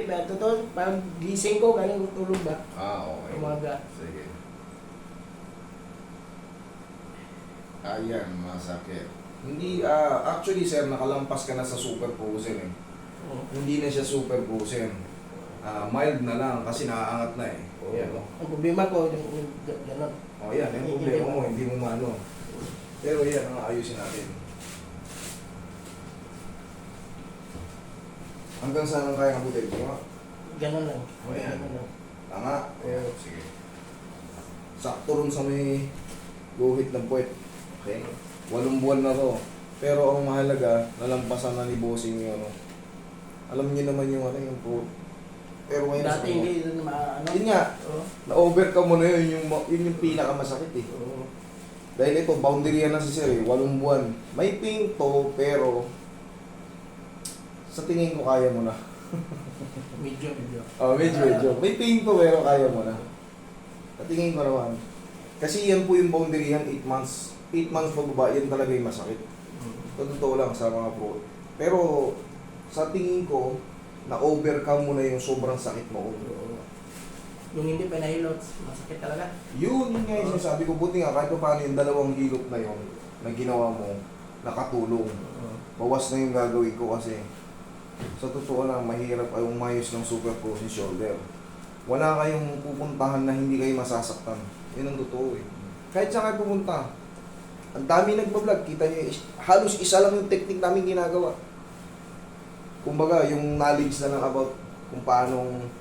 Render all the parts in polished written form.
ba? Totoo, pag gising ko, galing tulog ba? Okay. Umaga. Sige. Ayan, masakit. Hindi, actually sir, nakalampas ka na sa superposen eh. Oo. Hindi na siya superposen. Mild na lang kasi naaangat na eh. Yan o. Ang problema ko, yung gano'n. O yan, yung problema mo, hindi mo maano. Pero yan, ang ayusin natin. Hanggang saan ang kaya ng butil? Tama? Gano'n lang. O yan. Gano'n lang. Tama? Ayan, sige. Sakto rin sa may guhit ng puwet. Okay? 8 buwan na to. Pero ang mahalaga, nalampasan na ni bossing yung ano. Alam niyo naman yung ano, yung pro. Pero ngayon Dati hindi na ano. Yun nga, Oo. na-overcome mo na yun yung pinakamasakit eh. Oo. Dahil ito, boundary yan na si sir eh, 8 buwan. May pain to, pero sa tingin ko kaya mo na. Medyo. Medyo. May pain to, pero kaya mo na. Sa tingin ko naman. Kasi yan po yung boundary yan, 8 months. 8 months pababa, yan talaga yung masakit. Totoo lang sa mga pro. Pero sa tingin ko, na-overcome mo na yung sobrang sakit mo. Oo. Yung hindi pa nahilot, masakit talaga. Yun nga yung sinasabi ko. Buti nga, kahit pa paano yung 2 hilot na yun na ginawa mo, nakatulong. Oo. Bawas na yung gagawin ko kasi sa totoo lang, mahirap ay umayos ng superposition shoulder. Wala kayong pupuntahan na hindi kayo masasaktan. Yun ang totoo eh. Kahit saan kayo pumunta, ang dami nagbablog, kita nyo, halos isa lang yung technique namin ginagawa. Kumbaga, yung knowledge na lang about kung paanong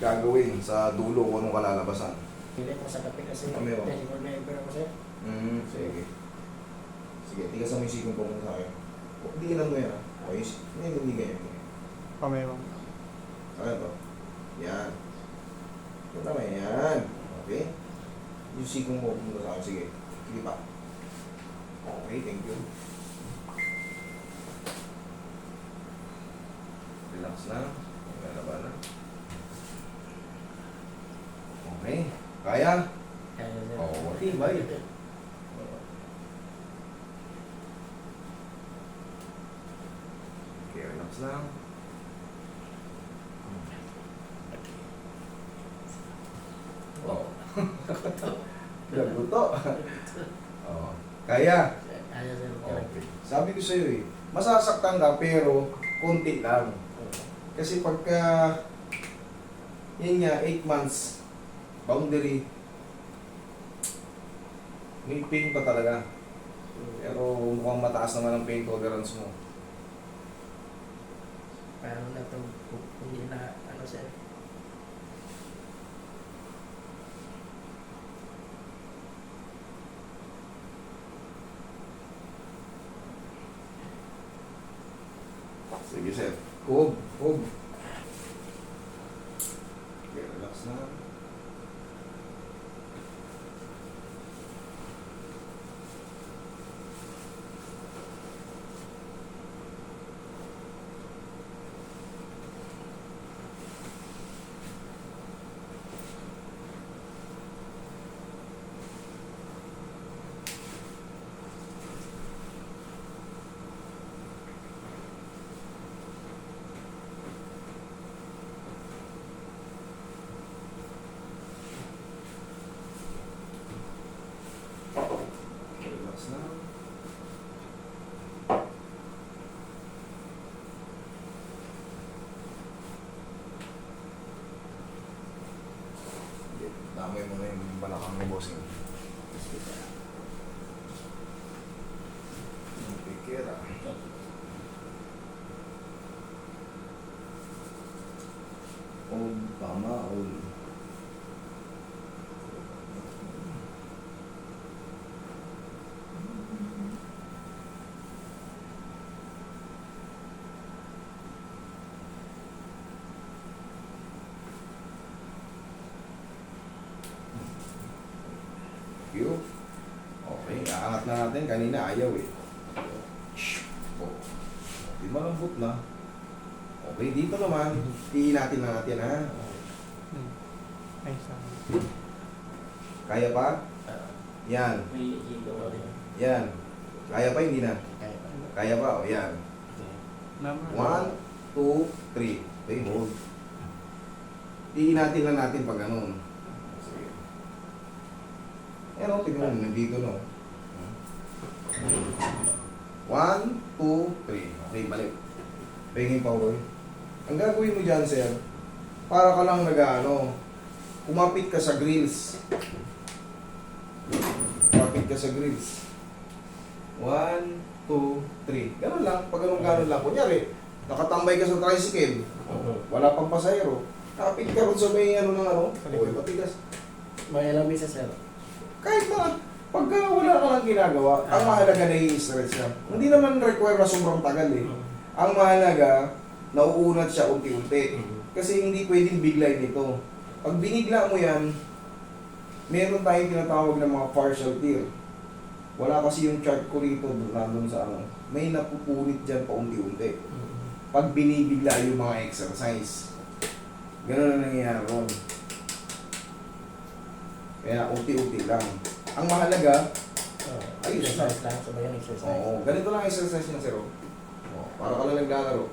gagawin sa dulo kung anong kalalabasan. Hindi ko sa kape kasi. Meron. Kasi kung na-iber ako sa'yo. Sige. Sige, tigas mo yung sikong po muna sa akin. Hindi lang mo yan ha. Okay, hindi ganyan. Pamero. Ano to? Yan. Ito naman yan. Okay? Yung sikong mo muna sa akin. Sige. Sige pa. Okay, thank you. Relax na. Lalaba na. Okay. Kaya? Kaya sir. Oo, tibay. Okay, relax lang. Oo. Gaguto. Oo. Kaya? Kaya sir. Okay. Sabi ko sa'yo eh, masasaktan ka pero konti lang. Kasi pagka, yun nga, 8 months, boundary, may pain pa talaga. Pero mukhang mataas naman ang pain tolerance mo. Paano na ito? Hindi na, ano sir? Sige sir. Hug. Okay, relax na. Relax na. Damay mo na yung balakang ni bossing. Pikira. Tama, you. Okay, aangat na natin. Kanina ayaw eh. Oh. Di malambot na. Okay, dito naman. Iinatin na natin ha. Ay, sorry. Kaya pa? Yan. May hilo ko rin. Yan. Kaya pa, hindi na. Kaya pa. Kaya pa, o yan. Number 1, 2, 3. Okay, hold. Iinatin lang natin pag ganun. Sige. Ayan o, tignan mo, nandito no. 1, 2, 3. Okay, balik. Pahingin pa ko. Ang gagawin mo dyan, sir, para ka lang nag-ano, kumapit ka sa grills. Kumapit ka sa grills. 1, 2, 3. Ganun lang, pag ganun lang. Kunyari, nakatambay ka sa tricycle, wala pang pasahero, kapit ka ron sa may ano ng ano, okay, matigas. May alam bisa sir. Kahit na, pagka wala ka lang ginagawa, ang mahalaga na i-stretch siya. Hindi naman require na sobrang tagal eh. Ang mahalaga, nauunat siya unti-unti. Kasi hindi pwedeng biglayin ito. Pag binigla mo yan, meron tayong tinatawag na mga partial tear. Wala kasi yung chart ko rito nandun sa ano. May napupunit dyan pa unti-unti. Pag binibigla yung mga exercise. Ganun ang nangyayari ron. Kaya unti-unti lang. Ang mahalaga, ayos na. Exercise lang, sabayan exercise. Oo, ganito lang exercise niya, sir. Oh, para ka lang naglalaro.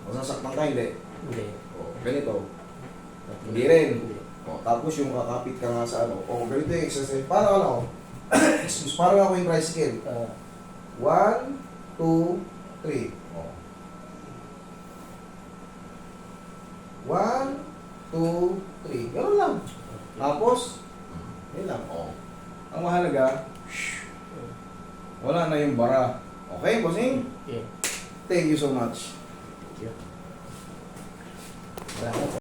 Masasaktan ka, hindi. Hindi. Oh, ganito. Hindi rin. Hindi. Oh, tapos yung kakapit ka nga sa ano. Oh, ganito yung exercise. Para ka lang, oh. Excuse, para ako yung tricycle. 1, 2, 3. Oh. 1, 2, 3. Ganun lang. Tapos, yun lang. Oh. Ang mahalaga, wala na yung bara. Okay, bossing? Yeah. Thank you so much. Salamat.